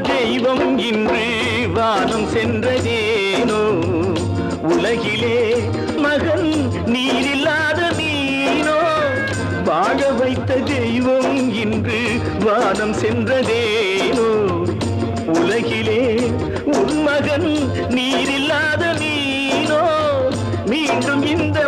தெய்வம் இன்று வானம் சென்றதேனோ உலகிலே மகன் நீரில்லாத நீனோ வாழ வைத்த தெய்வம் இன்று வானம் சென்றதேனோ உலகிலே உன் மகன் நீரில்லாத நீனோ மீண்டும் இந்த